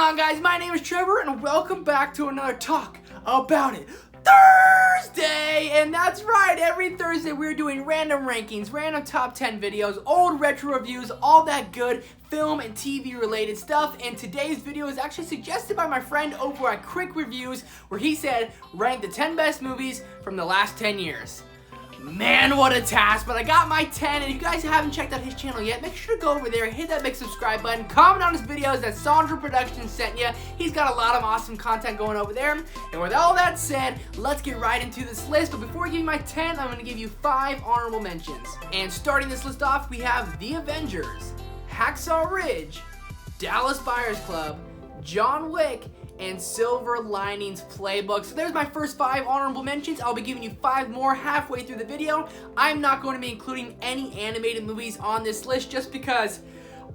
on, guys? My name is Trevor, and welcome back to another Talk About It Thursday! And that's right, every Thursday we're doing random rankings, random top 10 videos, old retro reviews, all that good film and TV related stuff. And today's video is actually suggested by my friend over at Quick Reviews, where he said, rank the 10 best movies from the last 10 years. Man, what a task, but I got my 10, and if you guys haven't checked out his channel yet, make sure to go over there, hit that big subscribe button, comment on his videos that Sandra Productions sent you. He's got a lot of awesome content going over there. And with all that said, let's get right into this list. But before I give you my 10, I'm going to give you 5 honorable mentions. And starting this list off, we have The Avengers, Hacksaw Ridge, Dallas Buyers Club, John Wick, and Silver Linings Playbook. So there's my first 5 honorable mentions. I'll be giving you 5 more halfway through the video. I'm not going to be including any animated movies on this list just because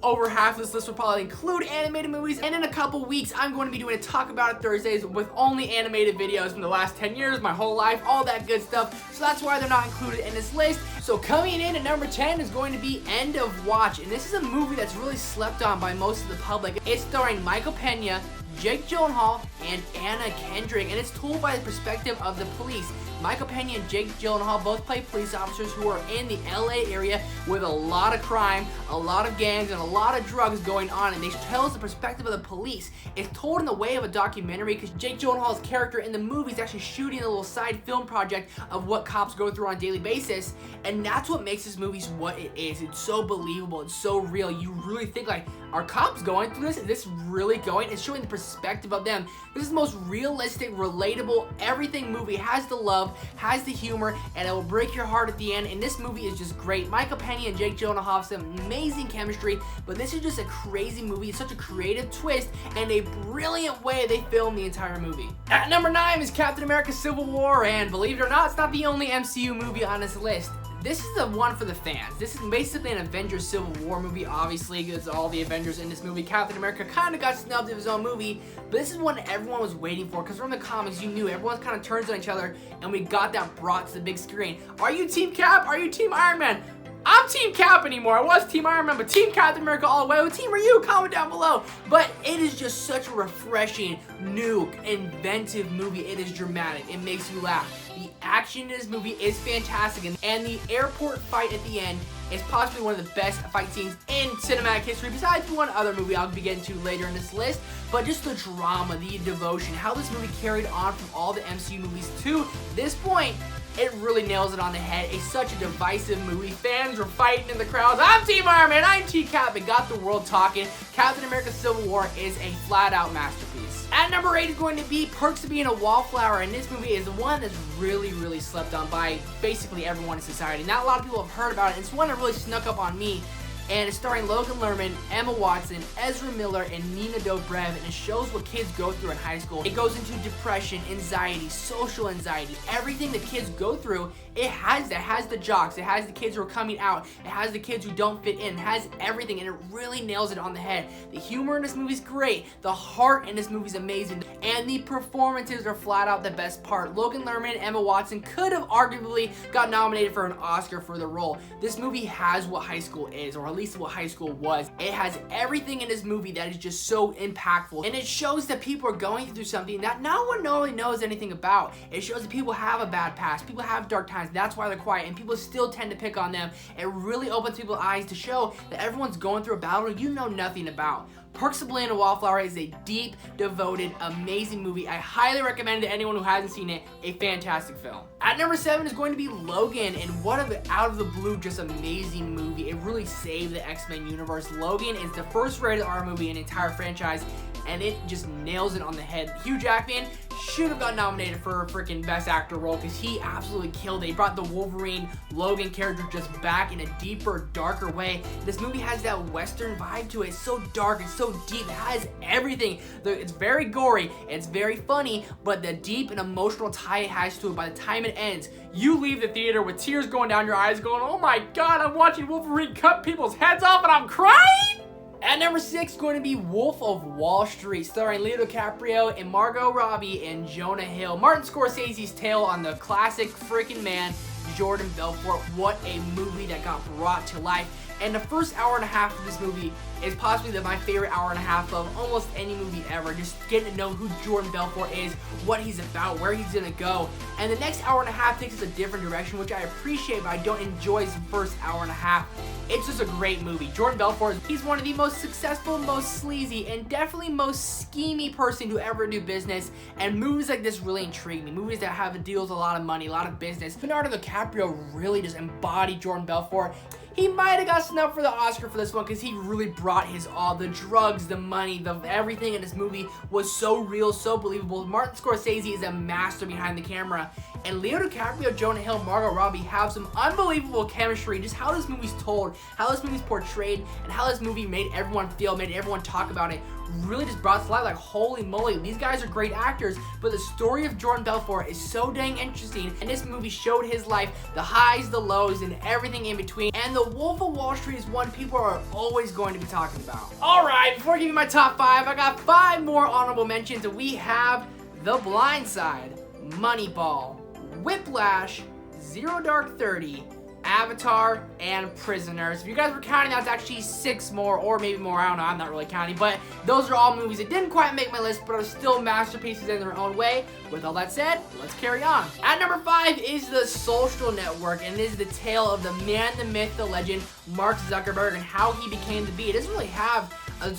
over half of this list will probably include animated movies, and in a couple weeks I'm going to be doing a Talk About It Thursdays with only animated videos from the last 10 years, my whole life, all that good stuff. So that's why they're not included in this list. So coming in at number 10 is going to be End of Watch, and this is a movie that's really slept on by most of the public. It's starring Michael Pena, Jake Gyllenhaal, and Anna Kendrick, and it's told by the perspective of the police. Michael Pena and Jake Gyllenhaal both play police officers who are in the LA area with a lot of crime, a lot of gangs, and a lot of drugs going on, and they tell us the perspective of the police. It's told in the way of a documentary because Jake Gyllenhaal's character in the movie is actually shooting a little side film project of what cops go through on a daily basis, and that's what makes this movie what it is. It's so believable, it's so real. You really think, like, are cops going through this? Is this really going? It's showing the perspective of them. This is the most realistic, relatable, everything movie. It has the love, has the humor, and it will break your heart at the end. And this movie is just great. Michael Pena and Jake Gyllenhaal have some amazing chemistry, but this is just a crazy movie. It's such a creative twist and a brilliant way they filmed the entire movie. At number 9 is Captain America Civil War, and believe it or not, it's not the only MCU movie on this list. This is the one for the fans. This is basically an Avengers Civil War movie, obviously, because all the Avengers in this movie. Captain America kind of got snubbed of his own movie, but this is one everyone was waiting for, because from the comics, you knew everyone kind of turns on each other, and we got that brought to the big screen. Are you Team Cap? Are you Team Iron Man? I'm Team Cap anymore. I was Team Iron Man, but Team Captain America all the way. What team are you? Comment down below. But it is just such a refreshing, new, inventive movie. It is dramatic. It makes you laugh. The action in this movie is fantastic, and the airport fight at the end is possibly one of the best fight scenes in cinematic history, besides one other movie I'll be getting to later in this list. But just the drama, the devotion, how this movie carried on from all the MCU movies to this point, it really nails it on the head. It's such a divisive movie. Fans were fighting in the crowds. I'm Team Iron Man, I'm Team Cap. It got the world talking. Captain America Civil War is a flat-out masterpiece. At number 8 is going to be Perks of Being a Wallflower, and this movie is the one that's really, really slept on by basically everyone in society. Not a lot of people have heard about it. It's one that really snuck up on me. And it's starring Logan Lerman, Emma Watson, Ezra Miller, and Nina Dobrev, and it shows what kids go through in high school. It goes into depression, anxiety, social anxiety, everything that kids go through. It has that. It has the jocks, it has the kids who are coming out, it has the kids who don't fit in, it has everything, and it really nails it on the head. The humor in this movie is great, the heart in this movie is amazing, and the performances are flat out the best part. Logan Lerman and Emma Watson could have arguably got nominated for an Oscar for the role. This movie has what high school is, or at least what high school was. It has everything in this movie that is just so impactful, and it shows that people are going through something that no one really knows anything about. It shows that people have a bad past, people have dark times, that's why they're quiet, and people still tend to pick on them. It really opens people's eyes to show that everyone's going through a battle you know nothing about. Perks of Being a Wallflower is a deep, devoted, amazing movie. I highly recommend it to anyone who hasn't seen it. A fantastic film. At number 7 is going to be Logan, and what an out of the blue, just amazing movie. It really saved the X-Men universe. Logan is the first rated R movie in the entire franchise, and it just nails it on the head. Hugh Jackman should have got nominated for a freaking Best Actor role because he absolutely killed it. He brought the Wolverine Logan character just back in a deeper, darker way. This movie has that Western vibe to it. It's so dark, it's so deep, it has everything. It's very gory, it's very funny, but the deep and emotional tie it has to it, by the time it ends, you leave the theater with tears going down your eyes going, oh my god, I'm watching Wolverine cut people's heads off and I'm crying! At number 6 is going to be Wolf of Wall Street, starring Leo DiCaprio and Margot Robbie and Jonah Hill. Martin Scorsese's tale on the classic freaking man, Jordan Belfort. What a movie that got brought to life. And the first hour and a half of this movie is possibly my favorite hour and a half of almost any movie ever. Just getting to know who Jordan Belfort is, what he's about, where he's gonna go. And the next hour and a half takes us a different direction, which I appreciate, but I don't enjoy the first hour and a half. It's just a great movie. Jordan Belfort, he's one of the most successful, most sleazy, and definitely most schemy person to ever do business. And movies like this really intrigue me. Movies that have to deal with a lot of money, a lot of business. Leonardo DiCaprio really just embodied Jordan Belfort. He might have got snubbed for the Oscar for this one because he really brought his all. The drugs, the money, everything in this movie was so real, so believable. Martin Scorsese is a master behind the camera. And Leo DiCaprio, Jonah Hill, Margot Robbie have some unbelievable chemistry. Just how this movie's told, how this movie's portrayed, and how this movie made everyone feel, made everyone talk about it, really just brought to life. Like, holy moly, these guys are great actors, but the story of Jordan Belfort is so dang interesting, and this movie showed his life, the highs, the lows, and everything in between. And The Wolf of Wall Street is one people are always going to be talking about. Alright, before I give you my top 5, I got 5 more honorable mentions. We have The Blind Side, Moneyball, Whiplash, Zero Dark 30, Avatar, and Prisoners. If you guys were counting, that's actually 6 more, or maybe more, I don't know, I'm not really counting, but those are all movies that didn't quite make my list, but are still masterpieces in their own way. With all that said, let's carry on. At number 5 is The Social Network, and it is the tale of the man, the myth, the legend, Mark Zuckerberg, and how he became the bee. It doesn't really have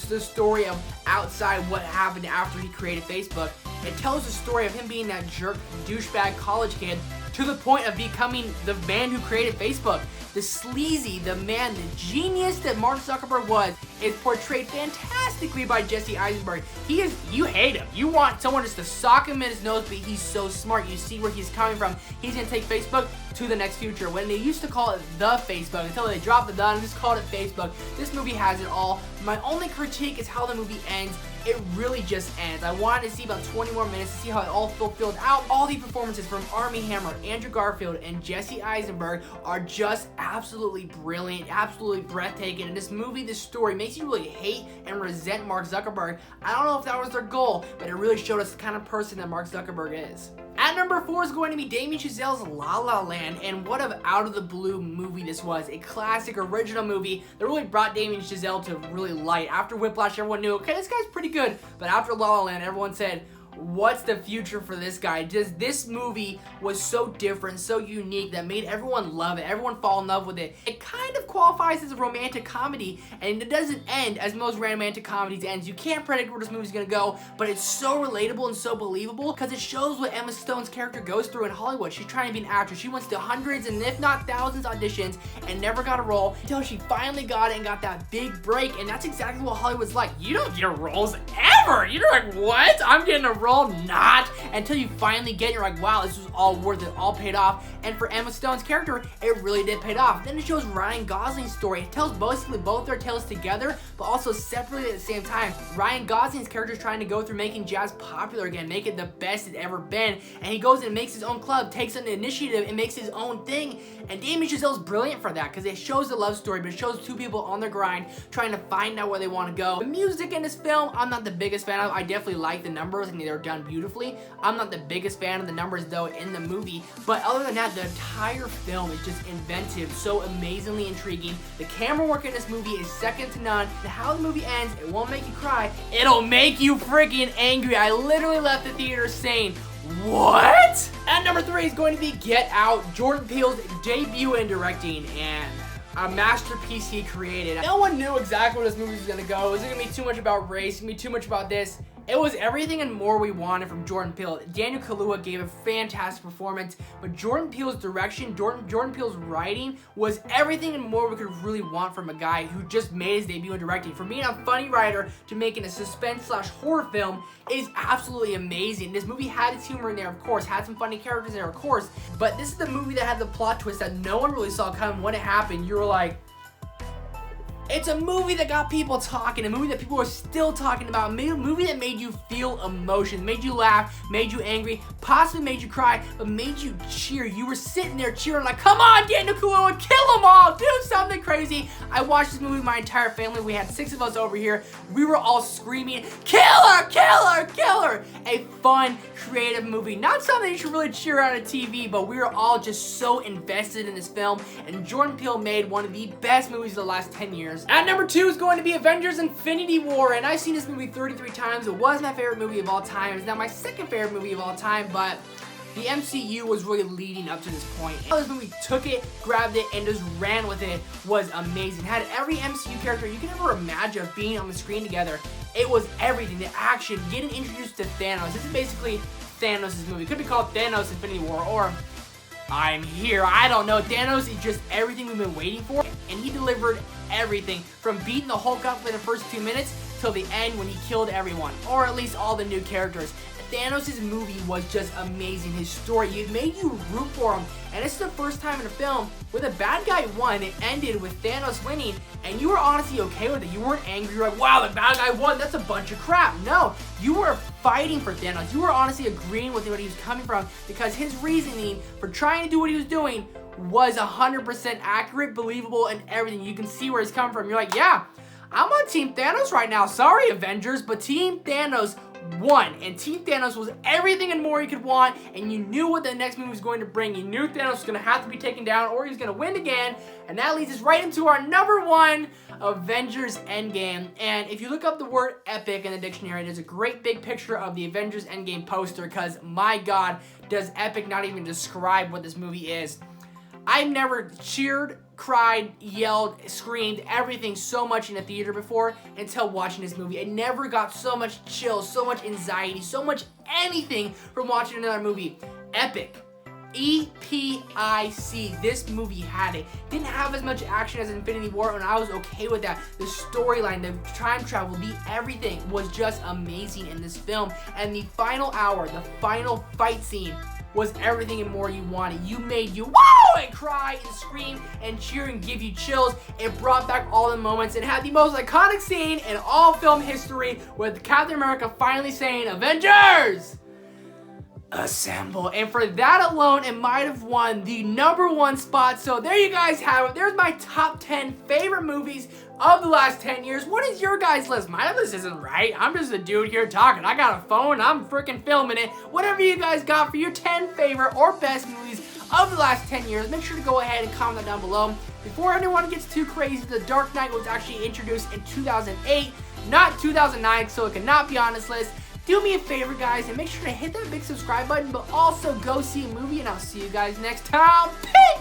the story of outside what happened after he created Facebook. It tells the story of him being that jerk, douchebag college kid to the point of becoming the man who created Facebook. The sleazy, the man, the genius that Mark Zuckerberg was is portrayed fantastically by Jesse Eisenberg. He is, you hate him. You want someone just to sock him in his nose, but he's so smart. You see where he's coming from. He's gonna take Facebook to the next future. When they used to call it the Facebook, until they dropped the dot and just called it Facebook, this movie has it all. My only critique is how the movie ends. It really just ends. I wanted to see about 20 more minutes to see how it all fulfilled out. All the performances from Armie Hammer, Andrew Garfield, and Jesse Eisenberg are just absolutely brilliant, absolutely breathtaking. And this movie, this story, makes you really hate and resent Mark Zuckerberg. I don't know if that was their goal, but it really showed us the kind of person that Mark Zuckerberg is. At number 4 is going to be Damien Chazelle's La La Land, and what an out-of-the-blue movie this was. A classic, original movie that really brought Damien Chazelle to really light. After Whiplash, everyone knew, okay, this guy's pretty good, but after La La Land, everyone said, what's the future for this guy? Just this movie was so different, so unique, that made everyone love it, everyone fall in love with it. It kind of qualifies as a romantic comedy, and it doesn't end as most romantic comedies ends. You can't predict where this movie's gonna go, but it's so relatable and so believable because it shows what Emma Stone's character goes through in Hollywood. She's trying to be an actress. She went to hundreds and if not thousands auditions and never got a role until she finally got it and got that big break, and that's exactly what Hollywood's like. You don't get roles ever. You're like, what? I'm getting a role? Not until you finally get it. You're like, wow, this was all worth it, all paid off. And for Emma Stone's character, it really did pay off. Then it shows Ryan Gosling's story. It tells basically both their tales together, but also separately at the same time. Ryan Gosling's character is trying to go through making jazz popular again, make it the best it's ever been, and he goes and makes his own club, takes an initiative, and makes his own thing. And Damien Chazelle's brilliant for that because it shows the love story, but it shows two people on their grind trying to find out where they want to go. The music in this film, I'm not the biggest fan of. I definitely like the numbers. I think they're done beautifully. I'm not the biggest fan of the numbers though in the movie, but other than that, the entire film is just inventive, so amazingly intriguing. The camera work in this movie is second to none, and how the movie ends, it won't make you cry, it'll make you freaking angry. I literally left the theater saying, what? At number 3 is going to be Get Out, Jordan Peele's debut in directing, and a masterpiece he created. No one knew exactly where this movie was gonna go. It was gonna be too much about race, gonna be too much about this. It was everything and more we wanted from Jordan Peele. Daniel Kaluuya gave a fantastic performance, but Jordan Peele's direction, Jordan Peele's writing was everything and more we could really want from a guy who just made his debut in directing. For being a funny writer to making a suspense/horror film is absolutely amazing. This movie had its humor in there, of course, had some funny characters in there, of course, but this is the movie that had the plot twist that no one really saw coming when it happened. You were like, It's a movie that got people talking, a movie that people are still talking about, a movie that made you feel emotions, made you laugh, made you angry, possibly made you cry, but made you cheer. You were sitting there cheering like, come on, Daniel Kaluuya, kill them all, do something crazy. I watched this movie with my entire family. We had 6 of us over here. We were all screaming, kill her, kill her, kill her. A fun, creative movie. Not something you should really cheer out of TV, but we were all just so invested in this film, and Jordan Peele made one of the best movies of the last 10 years. At number 2 is going to be Avengers Infinity War, and I've seen this movie 33 times. It was my favorite movie of all time. It's now my second favorite movie of all time, but the MCU was really leading up to this point. And this movie took it, grabbed it, and just ran with it. Was amazing. Had every MCU character you can ever imagine being on the screen together. It was everything. The action, getting introduced to Thanos. This is basically Thanos' movie. It could be called Thanos Infinity War, or I'm here. I don't know. Thanos is just everything we've been waiting for, and he delivered everything from beating the Hulk up in the first 2 minutes till the end when he killed everyone, or at least all the new characters. Thanos' movie was just amazing. His story, it made you root for him, and it's the first time in a film where the bad guy won. It ended with Thanos winning, and you were honestly okay with it. You weren't angry. You're like, wow, the bad guy won. That's a bunch of crap. No, you were fighting for Thanos. You were honestly agreeing with what he was coming from, because his reasoning for trying to do what he was doing was 100% accurate, believable, and everything. You can see where he's coming from. You're like, yeah, I'm on Team Thanos right now. Sorry, Avengers, but Team Thanos won, and Team Thanos was everything and more you could want, and you knew what the next movie was going to bring. You knew Thanos was going to have to be taken down, or he's going to win again, and that leads us right into our number 1, Avengers Endgame. And if you look up the word epic in the dictionary, there's a great big picture of the Avengers Endgame poster, because my god, does epic not even describe what this movie is. I've never cheered, cried, yelled, screamed, everything so much in a theater before until watching this movie. I never got so much chills, so much anxiety, so much anything from watching another movie. Epic. E-P-I-C. This movie had it. Didn't have as much action as Infinity War, and I was okay with that. The storyline, the time travel, the everything was just amazing in this film. And the final hour, the final fight scene, was everything and more you wanted. You made you whoa and cry and scream and cheer and give you chills. It brought back all the moments. It had the most iconic scene in all film history, with Captain America finally saying, Avengers assemble. And for that alone, it might have won the number 1 spot. So there you guys have it. There's my top 10 favorite movies of the last 10 years. What is your guys' list? My list isn't right. I'm just a dude here talking. I got a phone. I'm freaking filming it. Whatever you guys got for your 10 favorite or best movies of the last 10 years, make sure to go ahead and comment that down below. Before anyone gets too crazy, The Dark Knight was actually introduced in 2008, not 2009, so it cannot be on this list. Do me a favor, guys, and make sure to hit that big subscribe button, but also go see a movie, and I'll see you guys next time. Peace!